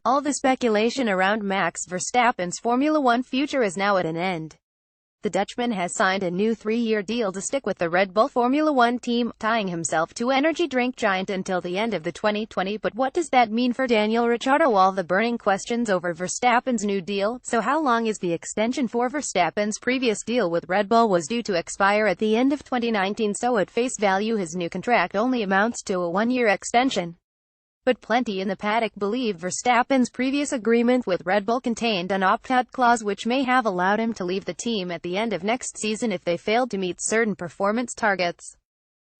All the speculation around Max Verstappen's Formula One future is now at an end. The Dutchman has signed a new 3-year deal to stick with the Red Bull Formula One team, tying himself to energy drink giant until the end of the 2020. But what does that mean for Daniel Ricciardo? All the burning questions over Verstappen's new deal. So how long is the extension for? Verstappen's previous deal with Red Bull was due to expire at the end of 2019, so at face value his new contract only amounts to a 1-year extension. But plenty in the paddock believe Verstappen's previous agreement with Red Bull contained an opt-out clause which may have allowed him to leave the team at the end of next season if they failed to meet certain performance targets.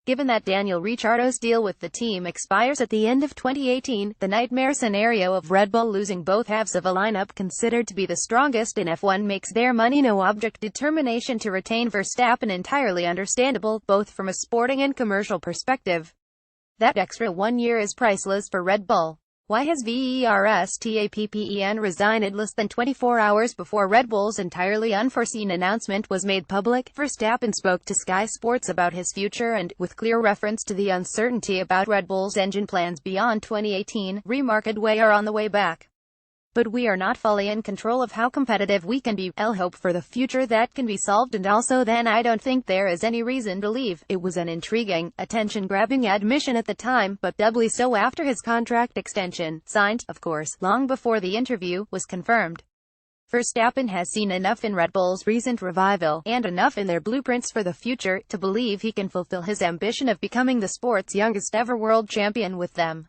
Given that Daniel Ricciardo's deal with the team expires at the end of 2018, the nightmare scenario of Red Bull losing both halves of a lineup considered to be the strongest in F1 makes their money-no-object determination to retain Verstappen entirely understandable, both from a sporting and commercial perspective. That extra 1 year is priceless for Red Bull. Why has Verstappen resigned less than 24 hours before Red Bull's entirely unforeseen announcement was made public? Verstappen spoke to Sky Sports about his future and, with clear reference to the uncertainty about Red Bull's engine plans beyond 2018, remarked, "We are on the way back. But we are not fully in control of how competitive we can be. I'll hope for the future that can be solved, and also then I don't think there is any reason to leave." It was an intriguing, attention-grabbing admission at the time, but doubly so after his contract extension, signed, of course, long before the interview, was confirmed. Verstappen has seen enough in Red Bull's recent revival, and enough in their blueprints for the future, to believe he can fulfill his ambition of becoming the sport's youngest ever world champion with them.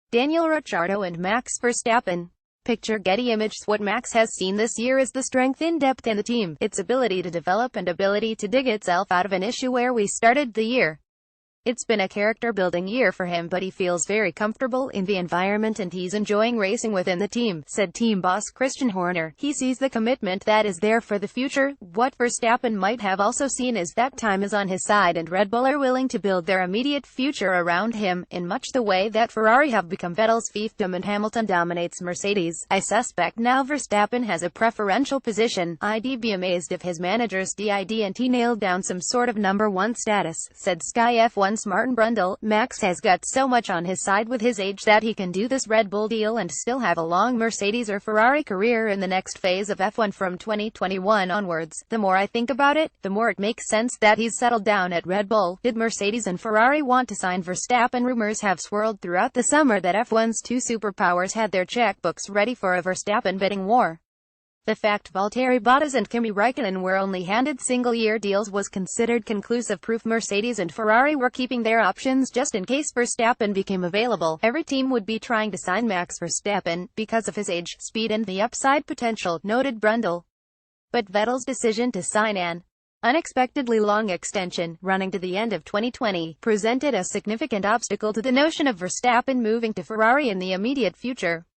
Daniel Ricciardo and Max Verstappen. Picture Getty Images. What Max has seen this year is the strength in depth in the team, its ability to develop and ability to dig itself out of an issue where we started the year. It's been a character-building year for him, but he feels very comfortable in the environment and he's enjoying racing within the team, said team boss Christian Horner. He sees the commitment that is there for the future. What Verstappen might have also seen is that time is on his side and Red Bull are willing to build their immediate future around him, in much the way that Ferrari have become Vettel's fiefdom and Hamilton dominates Mercedes. I suspect now Verstappen has a preferential position. I'd be amazed if his managers didn't nailed down some sort of number 1 status, said Sky F1's Martin Brundle. Max has got so much on his side with his age that he can do this Red Bull deal and still have a long Mercedes or Ferrari career in the next phase of F1 from 2021 onwards. The more I think about it, the more it makes sense that he's settled down at Red Bull. Did Mercedes and Ferrari want to sign Verstappen? Rumors have swirled throughout the summer that F1's two superpowers had their checkbooks ready for a Verstappen bidding war. The fact Valtteri Bottas and Kimi Räikkönen were only handed single-year deals was considered conclusive proof Mercedes and Ferrari were keeping their options just in case Verstappen became available. Every team would be trying to sign Max Verstappen, because of his age, speed and the upside potential, noted Brundle. But Vettel's decision to sign an unexpectedly long extension, running to the end of 2020, presented a significant obstacle to the notion of Verstappen moving to Ferrari in the immediate future.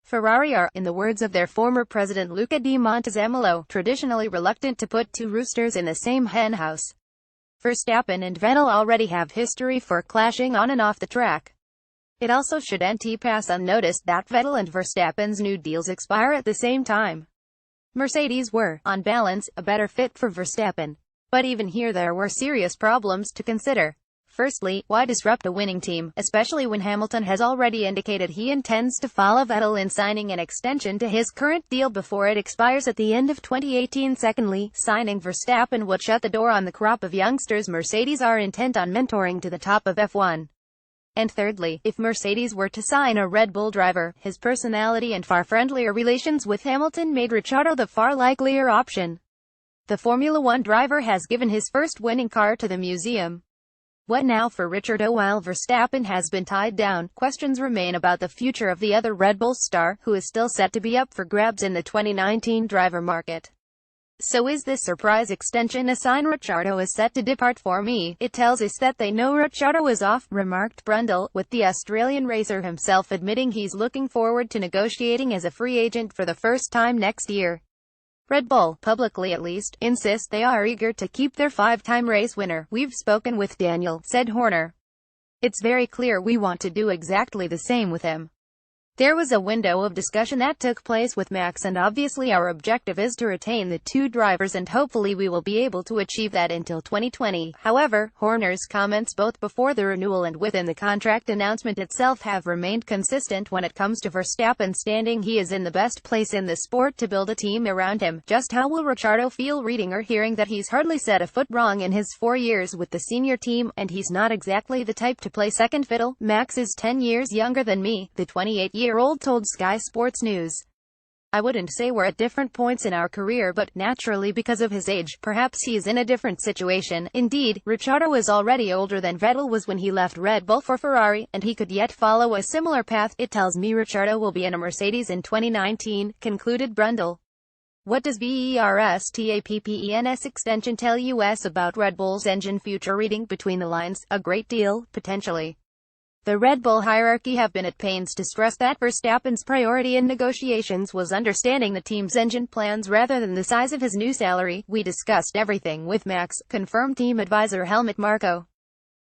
Ferrari are, in the words of their former president Luca di Montezemolo, traditionally reluctant to put two roosters in the same henhouse. Verstappen and Vettel already have history for clashing on and off the track. It also shouldn't pass unnoticed that Vettel and Verstappen's new deals expire at the same time. Mercedes were, on balance, a better fit for Verstappen. But even here there were serious problems to consider. Firstly, why disrupt a winning team, especially when Hamilton has already indicated he intends to follow Vettel in signing an extension to his current deal before it expires at the end of 2018. Secondly, signing Verstappen would shut the door on the crop of youngsters Mercedes are intent on mentoring to the top of F1. And thirdly, if Mercedes were to sign a Red Bull driver, his personality and far friendlier relations with Hamilton made Ricciardo the far likelier option. The Formula One driver has given his first winning car to the museum. What now for Ricciardo? While Verstappen has been tied down, questions remain about the future of the other Red Bull star, who is still set to be up for grabs in the 2019 driver market. So is this surprise extension a sign Ricciardo is set to depart? For me, it tells us that they know Ricciardo is off, remarked Brundle, with the Australian racer himself admitting he's looking forward to negotiating as a free agent for the first time next year. Red Bull, publicly at least, insist they are eager to keep their 5-time race winner. We've spoken with Daniel, said Horner. It's very clear we want to do exactly the same with him. There was a window of discussion that took place with Max, and obviously our objective is to retain the two drivers, and hopefully we will be able to achieve that until 2020. However, Horner's comments both before the renewal and within the contract announcement itself have remained consistent when it comes to Verstappen, standing he is in the best place in the sport to build a team around him. Just how will Ricciardo feel reading or hearing that he's hardly set a foot wrong in his 4 years with the senior team, and he's not exactly the type to play second fiddle? Max is 10 years younger than me, the 28-year-old told Sky Sports News. I wouldn't say we're at different points in our career, but, naturally because of his age, perhaps he is in a different situation. Indeed, Ricciardo is already older than Vettel was when he left Red Bull for Ferrari, and he could yet follow a similar path. It tells me Ricciardo will be in a Mercedes in 2019, concluded Brundle. What does Verstappens extension tell us about Red Bull's engine future? Reading between the lines, a great deal, potentially. The Red Bull hierarchy have been at pains to stress that Verstappen's priority in negotiations was understanding the team's engine plans rather than the size of his new salary. We discussed everything with Max, confirmed team advisor Helmut Marko.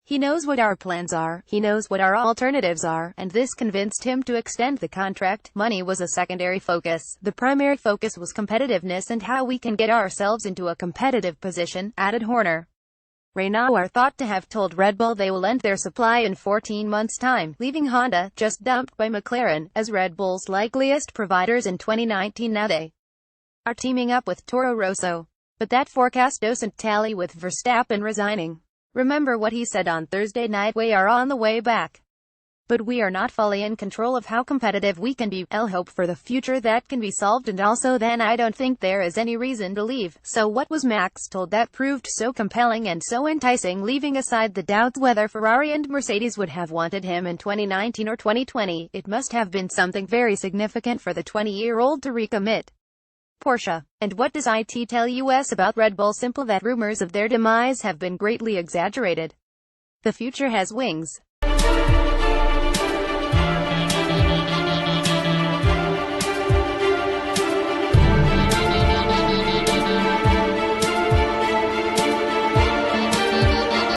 He knows what our plans are, he knows what our alternatives are, and this convinced him to extend the contract. Money was a secondary focus. The primary focus was competitiveness and how we can get ourselves into a competitive position, added Horner. Renault are thought to have told Red Bull they will end their supply in 14 months' time, leaving Honda, just dumped by McLaren, as Red Bull's likeliest providers in 2019. Now they are teaming up with Toro Rosso. But that forecast doesn't tally with Verstappen resigning. Remember what he said on Thursday night: "We are on the way back. But we are not fully in control of how competitive we can be. I'll hope for the future that can be solved, and also then I don't think there is any reason to leave." So what was Max told that proved so compelling and so enticing? Leaving aside the doubts whether Ferrari and Mercedes would have wanted him in 2019 or 2020, it must have been something very significant for the 20-year-old to recommit. Porsche. And what does it tell us about Red Bull? Simple that rumors of their demise have been greatly exaggerated. The future has wings.